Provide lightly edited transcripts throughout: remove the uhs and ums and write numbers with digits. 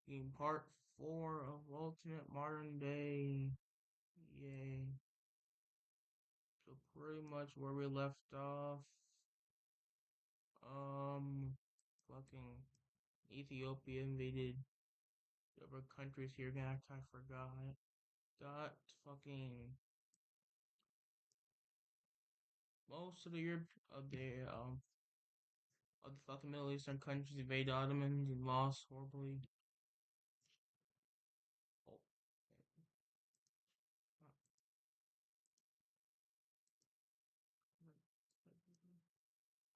in part 4 of Ultimate Modern Day. Yay. So pretty much where we left off. Um fucking Ethiopia invaded the other countries here. I forgot. Got fucking most of the Europe of the fucking Middle Eastern countries invaded Ottomans and lost horribly. Oh,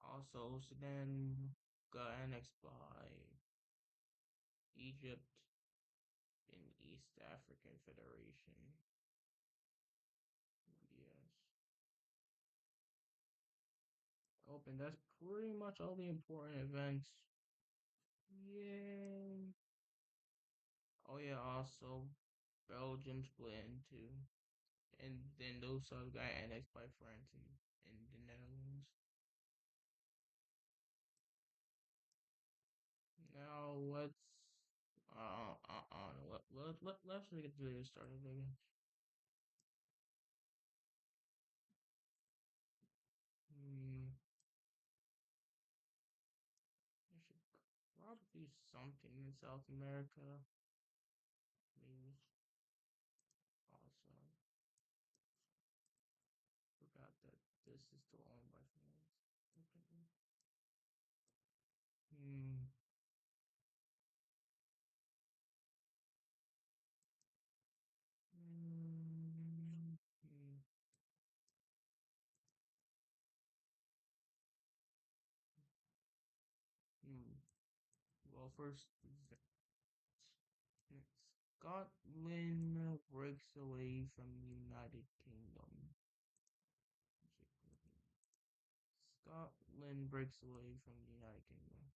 also, Sudan got annexed by Egypt in East African Federation. Yes. Open. That's pretty much all the important events. Yay. Oh yeah, also Belgium split in two. And then those subs got annexed by France and the Netherlands. Now let's get the video started again. Hmm. I should probably do something in South America. Maybe. Also, forgot that this is still owned by France. Hmm. Hmm. Hmm. Hmm. Well, first, Scotland breaks away from the United Kingdom. Scotland breaks away from the United Kingdom.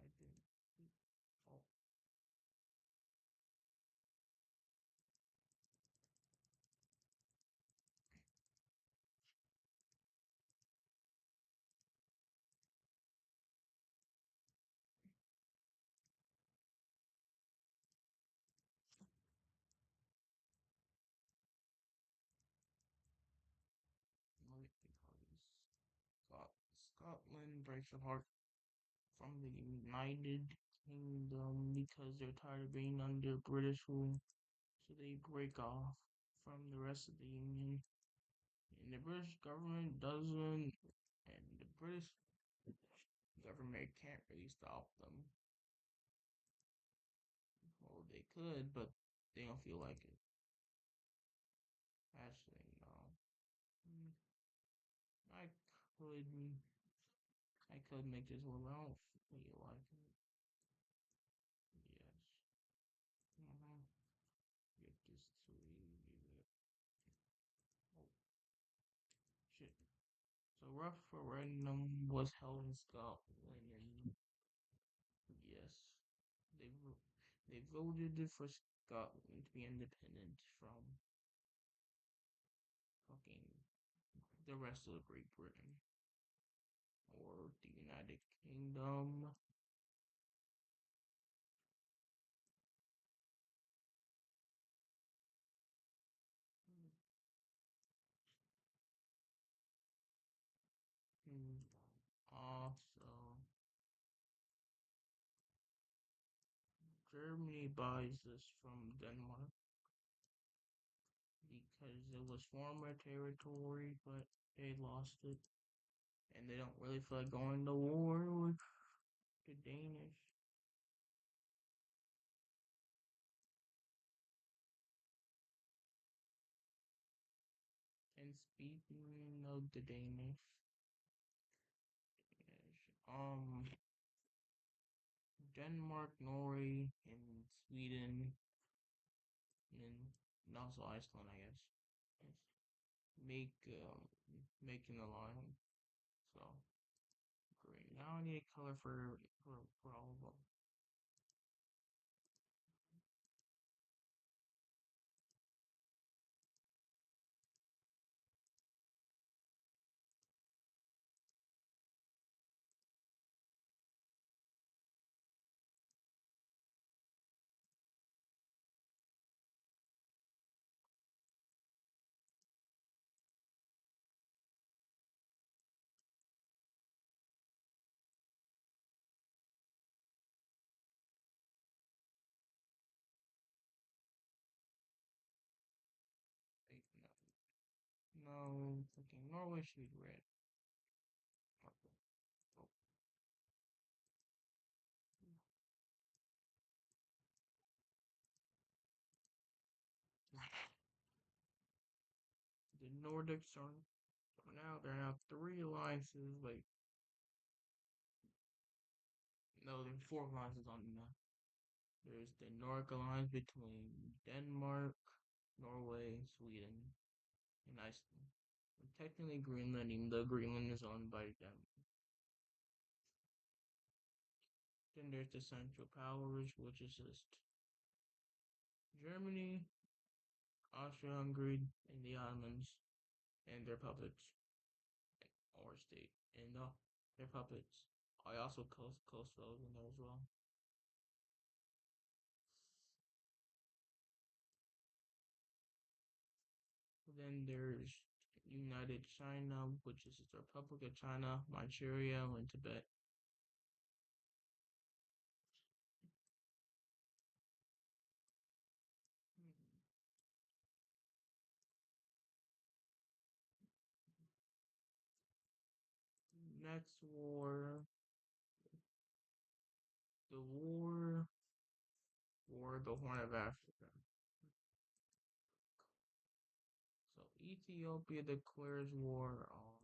I didn't. Oh, let me think how this. Scotland breaks apart from the United Kingdom because they're tired of being under British rule. So they break off from the rest of the Union. And the British government doesn't, and the British government can't really stop them. Well, they could, but they don't feel like it. Actually, no. Hmm, I could, I could make this one. I don't feel like it. Yes. Mm-hmm. Get this to you. Oh, shit. So referendum was held in Scotland, and yes, they they voted for Scotland to be independent from fucking the rest of Great Britain or the United Kingdom. Hmm. Also, Germany buys this from Denmark because it was former territory, but they lost it, and they don't really feel like going to war with the Danish. And speaking of the Danish, Denmark, Norway, and Sweden, and also Iceland, I guess, yes, make make an alliance. So great. Now I need a color for all of them. Okay, Norway should be red. Okay. Oh. The Nordics are now there are now three alliances. Like no, there's four alliances on the map. There's the Nordic alliance between Denmark, Norway, Sweden, and Iceland. And technically Greenland, even though Greenland is owned by Denmark. Then there's the Central Powers, which is just Germany, Austria-Hungary, and the islands, and their puppets, or state, and their puppets. I also Kosovo in there as well. Then there's United China, which is the Republic of China, Manchuria, and Tibet. Next war, the the Horn of Africa. So Ethiopia declares war on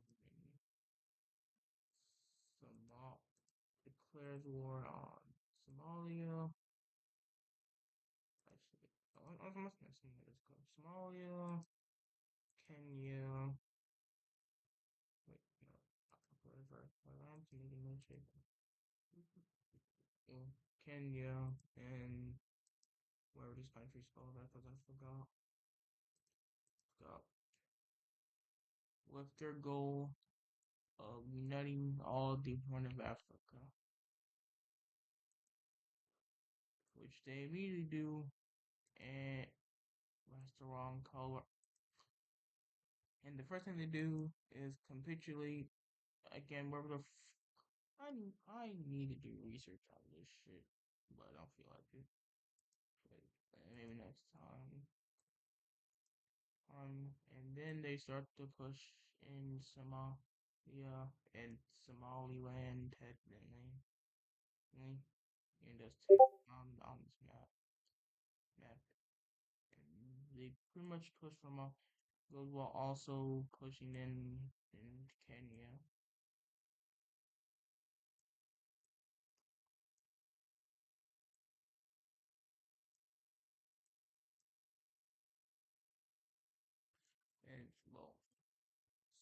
Somal declares war on Somalia. Actually, I must have seen this called Somalia, Kenya. Wait, no, whatever. I'm making no shape. Kenya and wherever these countries spelled that because I forgot. With their goal of uniting all the Horn of Africa, which they immediately do, and that's the wrong color. And the first thing they do is capitulate again. I need to do research on this shit, but I don't feel like it. But maybe next time. And then they start to push in Somalia and Somaliland technically. And just on this map. And they pretty much push from goes while also pushing in Kenya. And well,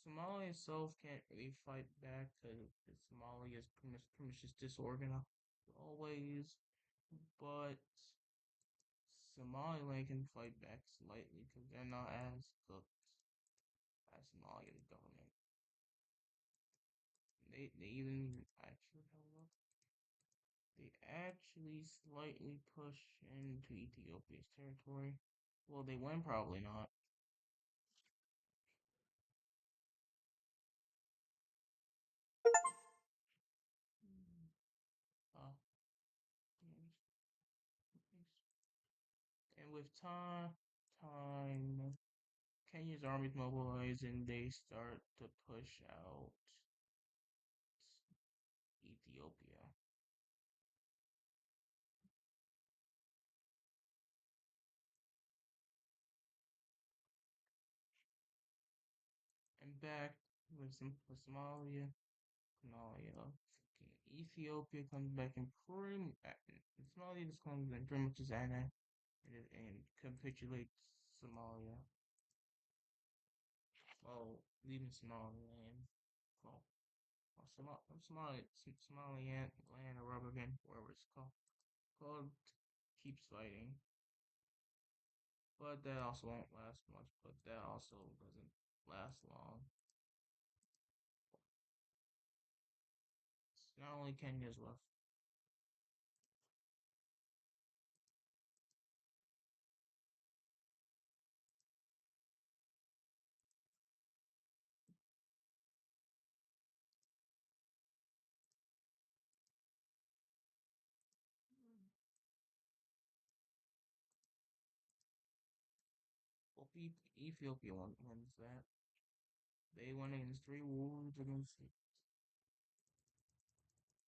Somalia itself can't really fight back because Somalia is pretty much just disorganized always. But Somaliland can fight back slightly because they're not as cooked as Somalia, the government. They even actually hold up. They actually slightly push into Ethiopia's territory. Well, they win, probably not. Uh, and with time, Kenya's armies mobilize and they start to push out Ethiopia. And back with Somalia, Somalia, Ethiopia comes back and Somalia just comes and pretty much is and capitulates Somalia. Well, leaving Somaliland. Well, Somaliland land or rubber again, wherever it's called keeps fighting. But that also won't last much, but that also doesn't last long. It's not only Kenya's left. Well, Ethiopia wins that. They went against three wolves against six.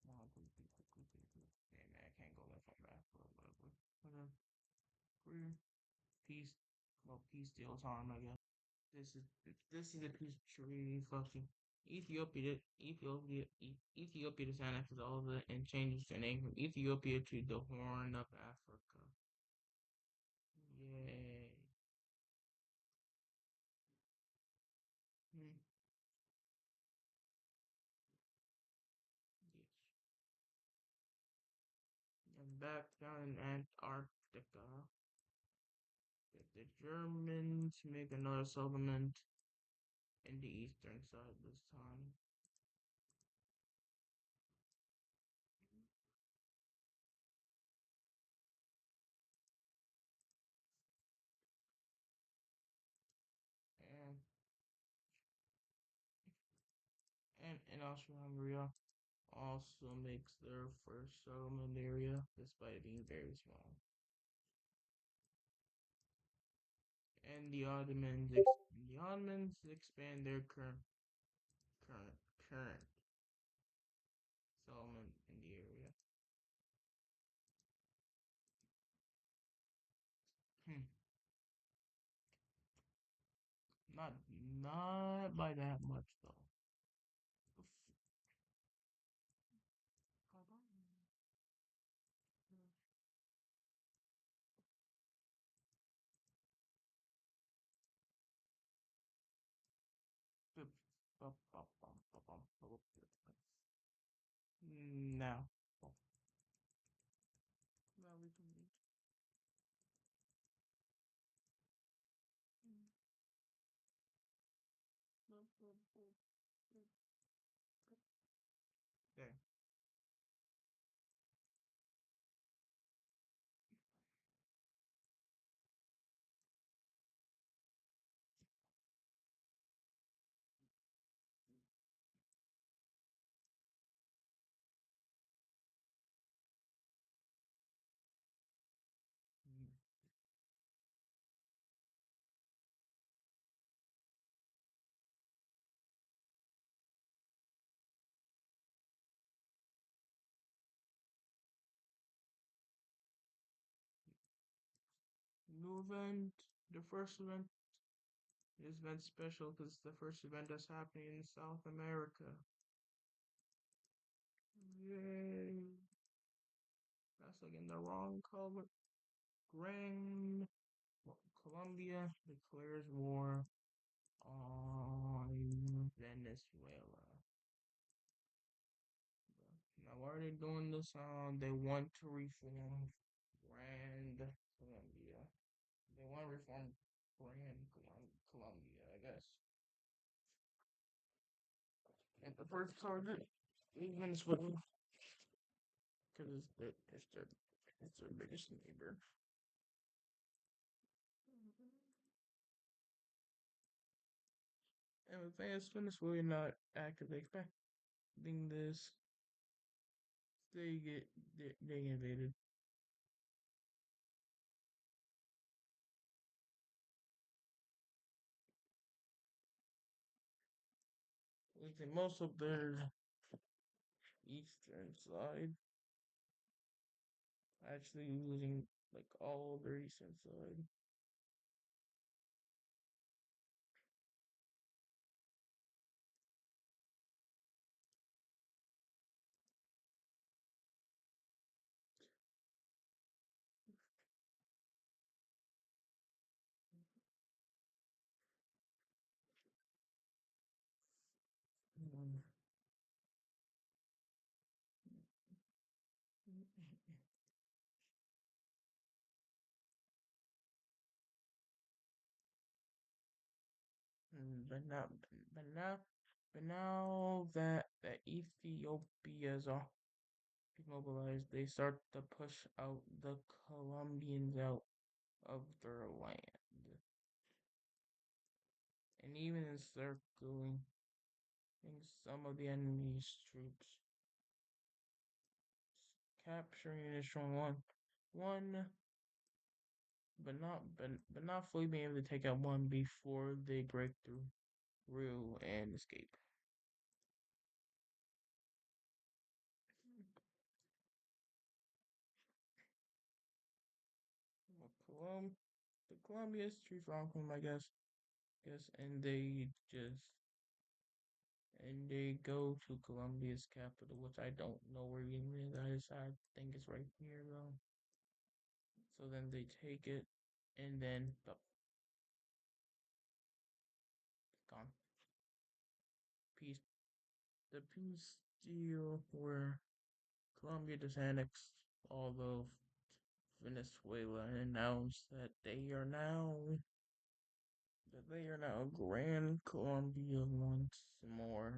Oh, hey man, I can't go left on back, but whatever. Whatever. Peace. Well, peace deals harm, I guess. This is this is a piece of tree fucking Ethiopia annexes all of it and changes their name from Ethiopia to the Horn of Africa. Yay. Hmm. Yes. And back down in Antarctica, the Germans make another settlement in the eastern side this time. And and Austria-Hungary also makes their first settlement area, despite being very small. And the Ottomans expand their current current settlement in the area. Hmm. Not not by that much though. Now, now we can meet. There. New event. The first event is event special because it's the first event that's happening in South America. Yay! That's like in the wrong color. Grand Colombia declares war on Venezuela. Now, why are they doing this? They want to reform Grand Colombia. They want to reform Colombia, I guess. And the first target is Venezuela because it's their biggest neighbor. And with Venezuela not actively expecting this, they invaded. Like most of their eastern side, actually losing like all of their eastern side. Mm. But not, but now, but now that Ethiopia's all mobilized, they start to push out the Colombians out of their land, and even encircling some of the enemy's troops, capturing and destroying one, but not fully being able to take out one before they break through. Rue and escape. Colum- the Columbia Street from him, I guess. And they go to Colombia's capital, which I don't know where even is. I think it's right here though. So then they take it, and then gone. Peace. The peace deal where Colombia just annexed all of Venezuela and announced that they are now Grand Colombia once more.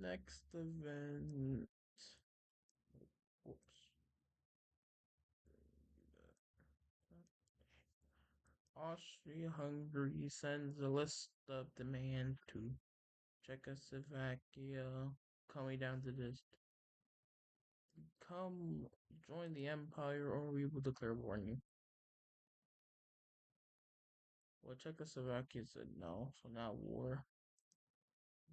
Next event. Whoops. Austria-Hungary sends a list of demands to Czechoslovakia, coming down to this: come join the empire or we will declare war on you. Well, Czechoslovakia said no, so not war.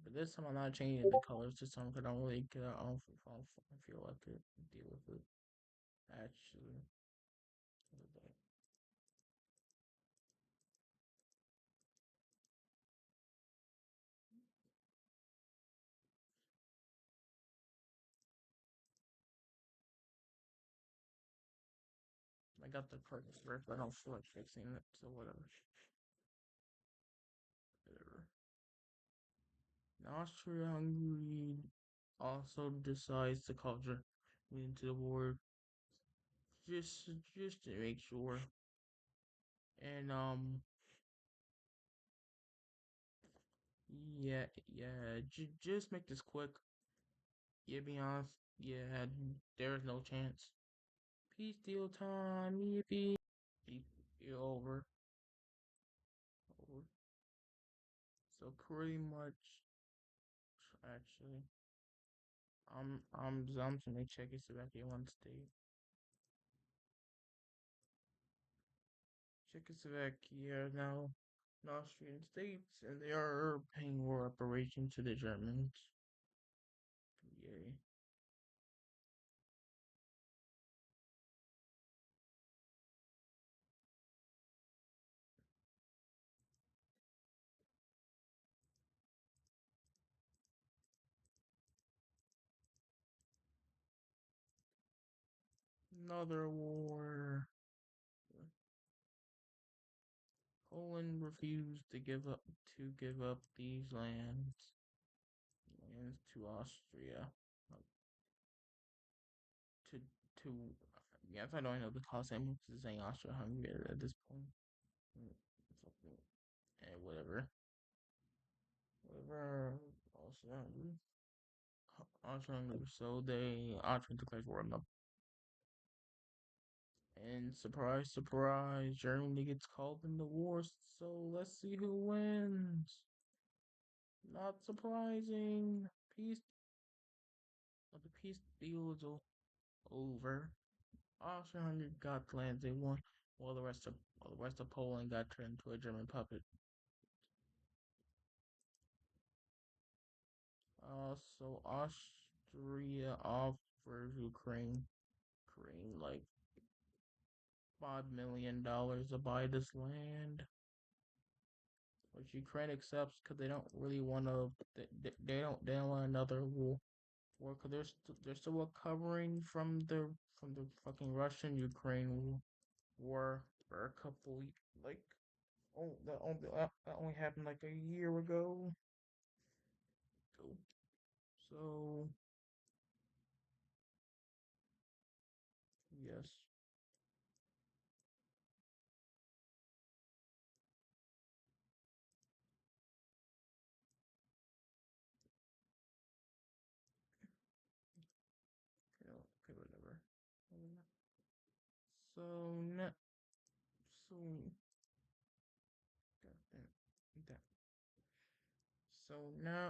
But this time I'm not changing the colors this time because I don't really care. I feel like it. Deal with it. Actually. I got the correct script, but I don't feel like fixing it, so whatever. Whatever. Austria-Hungary also decides to call Germany into the war, just to make sure. And yeah, just make this quick. Yeah, be honest. Yeah, there's no chance. Peace deal time, yippee. Over. Over. So pretty much, actually, I'm to make Czechoslovakia one state. Czechoslovakia now an Austrian states, and they are paying war reparations to the Germans. Yay. Another war. Poland refused to give up these lands to Austria. To to yeah, if I don't know the cost, I'm just saying Austria-Hungary at this point. And whatever. Austria-Hungary. Austria-Hungary. So Austria declares war on them. And surprise, surprise, Germany gets called in the war. So let's see who wins. Not surprising. Peace. The peace deal is over. Austria-Hungary got the lands they won, while the rest of Poland got turned into a German puppet. So Austria offers Ukraine like $5 million to buy this land, which Ukraine accepts because they don't really want to. They don't want another war because they're still recovering from the fucking Russian Ukraine war for a couple like that only happened like a year ago. So yes. So now, so that, so now,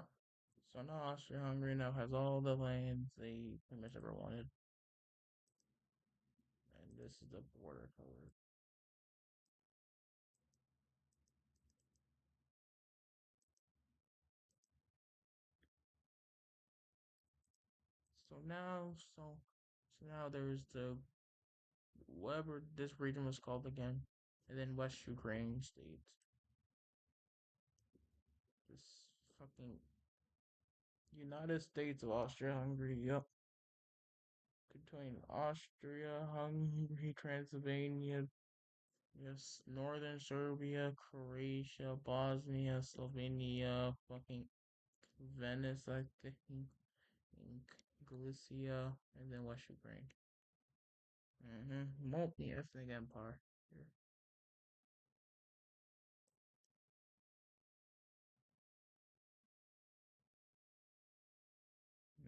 so now Austria-Hungary now has all the lands they pretty much ever wanted, and this is the border color. So now, so now there's the whatever this region was called again, and then West Ukraine states. This fucking United States of Austria-Hungary. Yep, between Austria, Hungary, Transylvania, yes, Northern Serbia, Croatia, Bosnia, Slovenia, fucking Venice, I think, and Galicia, and then West Ukraine. Multi-ethnic empire. Here.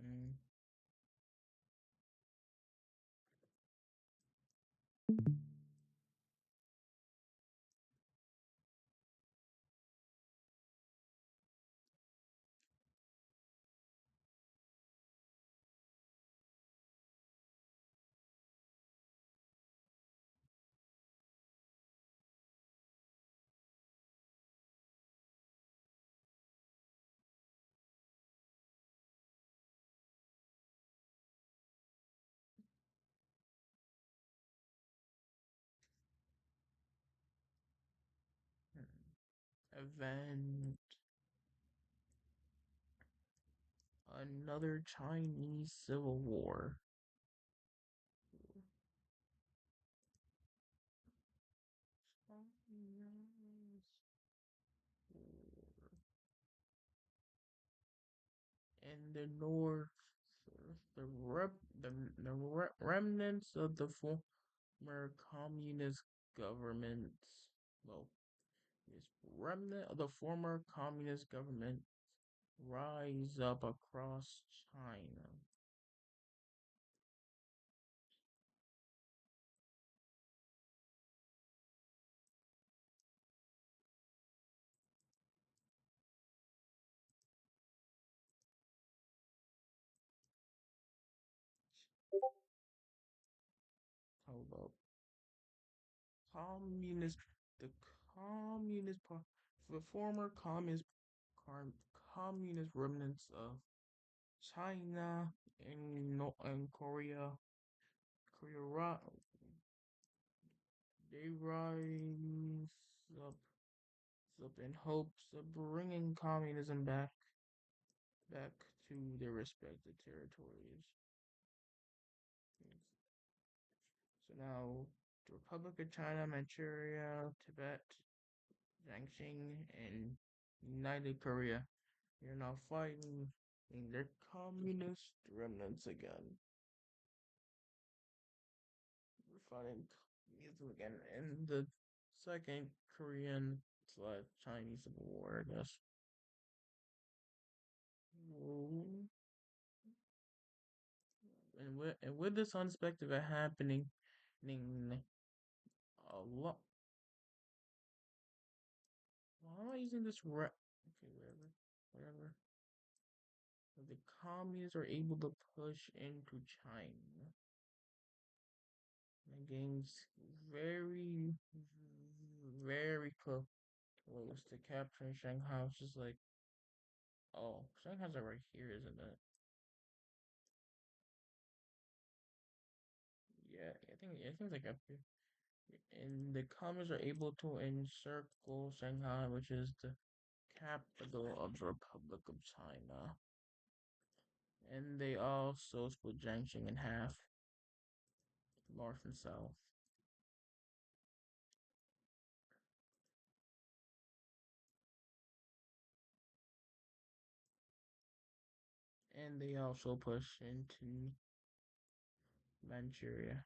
Mm. Event. Another Chinese Civil War. In the north, the rep, the remnants of the former communist governments. Well, this remnant of the former communist government rise up across China. Hold up. Communist, the communist part, the former communist remnants of China and no and Korea, they rise up, up in hopes of bringing communism back to their respective territories. So now, the Republic of China, Manchuria, Tibet, Jiangxing, and United Korea, you're now fighting in their communist remnants again. We're fighting communism again in the Second Korean / Chinese Civil War, I guess. And with this unexpected happening, a lot. Why am I using this? Okay, whatever. The communists are able to push into China. The game's very, very close to capturing Shanghai. It's just like, oh, Shanghai's right here, isn't it? Yeah, I think it's like up here. And the communists are able to encircle Shanghai, which is the capital of the Republic of China. And they also split Jiangxing in half, north and south. And they also push into Manchuria.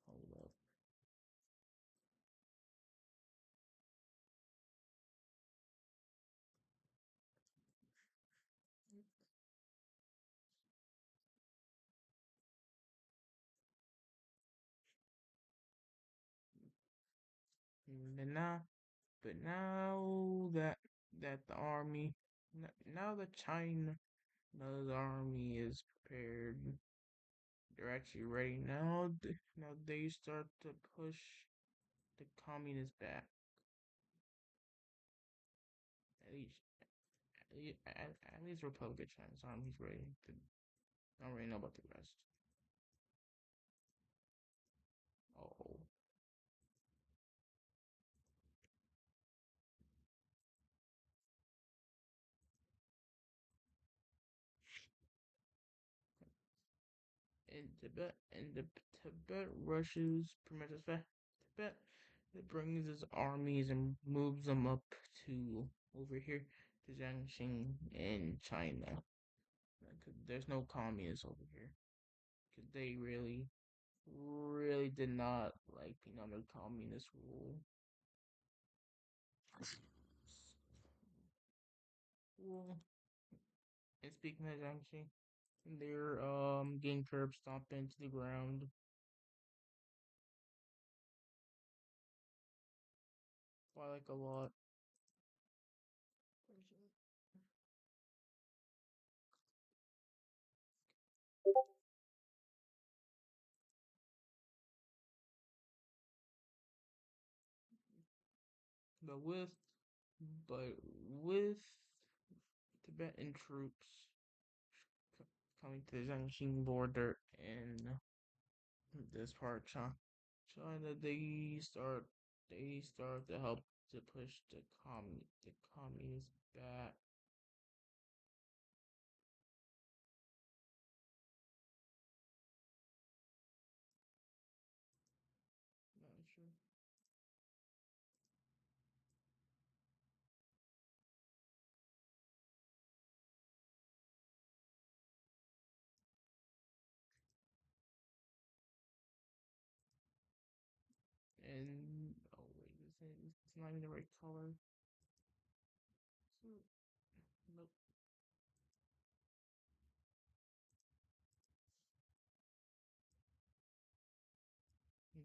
Hold up. And now, but now that the army, now that China's army is prepared, they're actually ready now. Now they start to push the communists back. At least, at least Republic of China's army's ready. I don't really know about the rest. Oh, Tibet rushes pretty much as Tibet. It brings his armies and moves them up to over here to Jiangxing in China. There's no communists over here because they really did not like being under communist rule. Well, and speaking of Jiangxing, they're getting curb stomped into the ground by like a lot. But with but with Tibetan troops coming to the Jiangxing border in this part of China, they start to help to push the communists back. Not sure. And oh wait, it's not even the right color. So, nope. Hmm.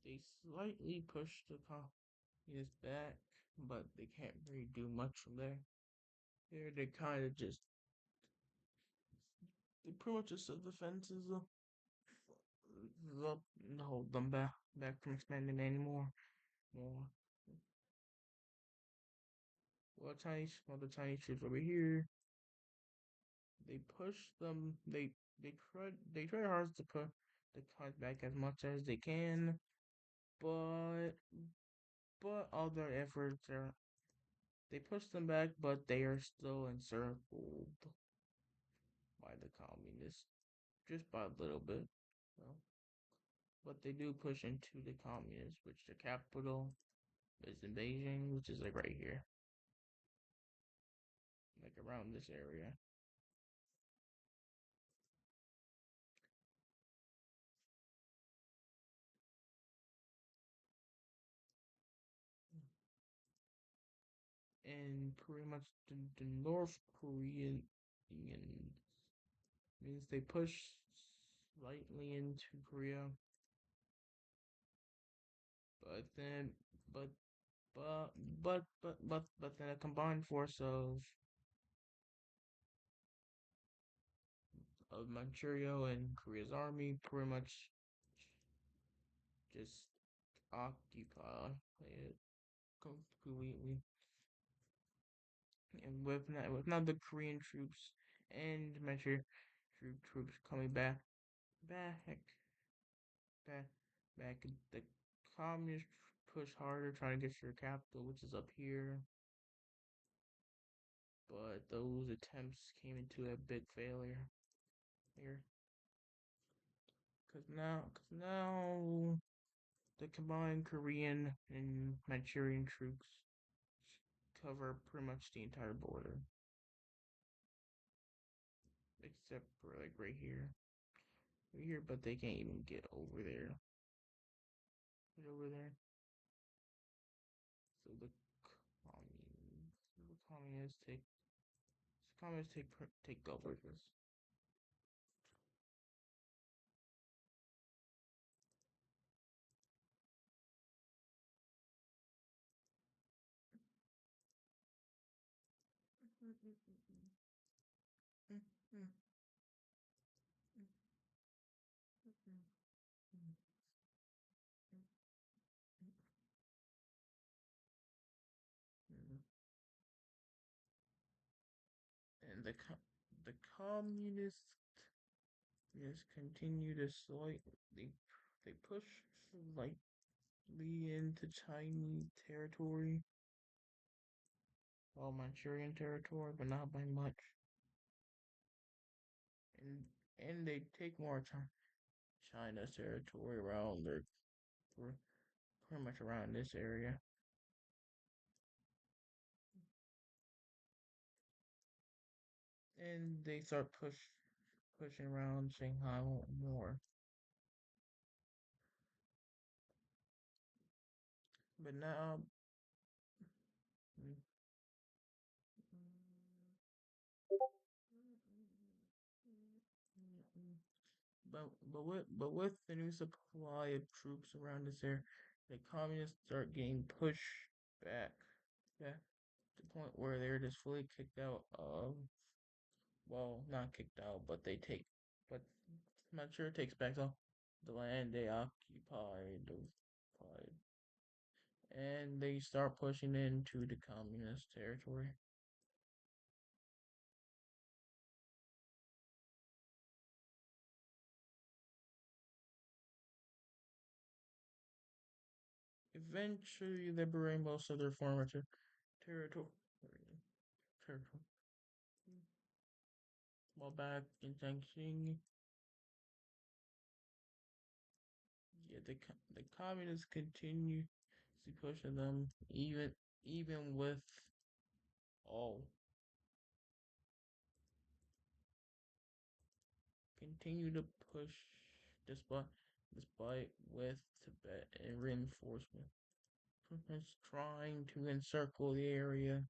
They slightly push the communists back, but they can't really do much from there. They kind of just they pretty much just set the fences up and hold them back from expanding anymore. More. Well, the Chinese troops over here, they push them. They try hard to put the cars back as much as they can, but all their efforts are they push them back, but they are still encircled by the communists just by a little bit. So, but they do push into the communists, which the capital is in Beijing, which is like right here, like around this area. And pretty much the North Korean means they push slightly into Korea, but then but but then a combined force of Manchuria and Korea's army pretty much just occupy it completely. And with now the Korean troops and Manchuria troops coming back back back the communists push harder trying to get to their capital, which is up here. But those attempts came into a big failure here. Cause now the combined Korean and Manchurian troops cover pretty much the entire border, except for like right here. But they can't even get over there. Get over there. So the communists take over this. And the communists just continue to they push slightly into Chinese territory, well, Manchurian territory, but not by much. And they take more China's territory around their pretty much around this area. And they start pushing around Shanghai more. But now, but with the new supply of troops around this area, the communists start getting pushed back. Yeah, to the point where they're just fully kicked out of, well, not kicked out, but but I'm not sure it takes back the land they occupied, and they start pushing into the communist territory. Eventually liberating most of their former territory. Territory. While back in Jiangxing, yeah, the communists continue to pushing them, even with all continue to push despite with Tibet and reinforcement. It's trying to encircle the area,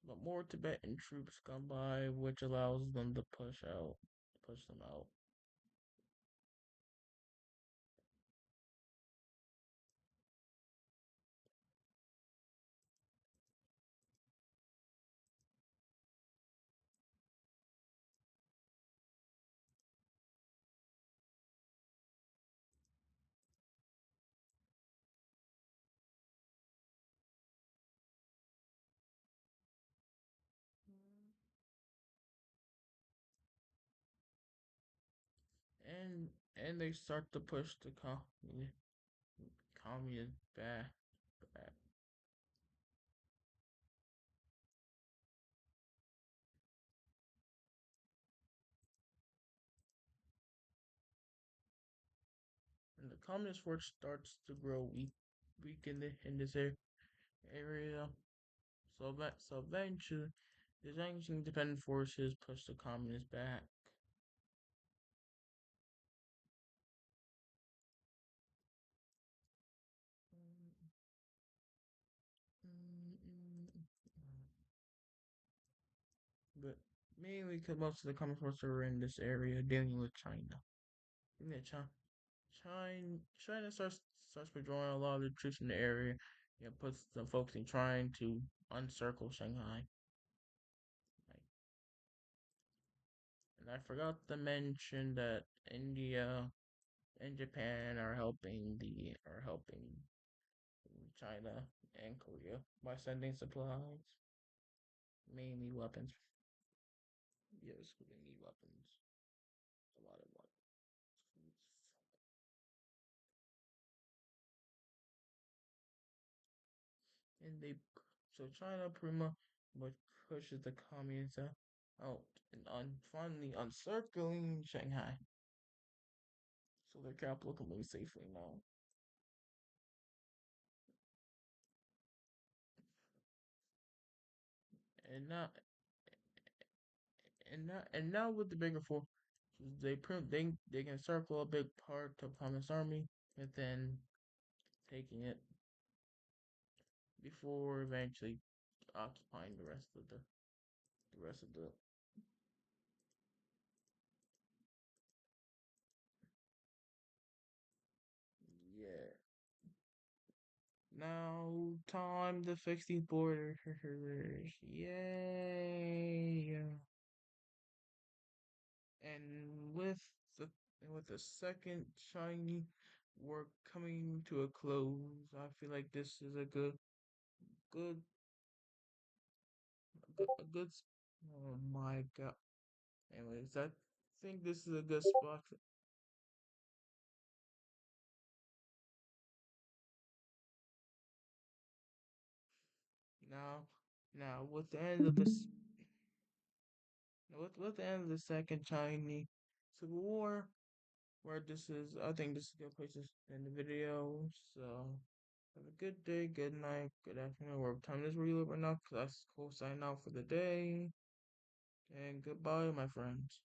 but more Tibetan troops come by, which allows them to push them out. And they start to push the communist back. And the communist force starts to grow weak in this area. So eventually, the Chinese independent forces push the communists back. But mainly because most of the communist forces are in this area dealing with China. Yeah, China starts withdrawing a lot of the troops in the area. Puts them focusing trying to uncircle Shanghai. Like, and I forgot to mention that India and Japan are helping China and Korea by sending supplies, mainly weapons. Yes, we need weapons. A lot of weapons. And China pretty much pushes the communists out and finally encircling Shanghai, so their capital can move safely now. And now and now with the bigger force, they can circle a big part of Communist Army and then taking it before eventually occupying the rest of the yeah. Now, time to fix these borders. Yay! And the with the second shiny work coming to a close, I feel like this is good, a good. Oh my god! Anyways, I think this is a good spot. Now, now with the end of this, with the end of the second Chinese Civil War, where this is, I think this is a good place to end the video. So have a good day, good night, good afternoon, whatever time it is where you live right now. Cause that's cool. Signing out for the day, and goodbye, my friends.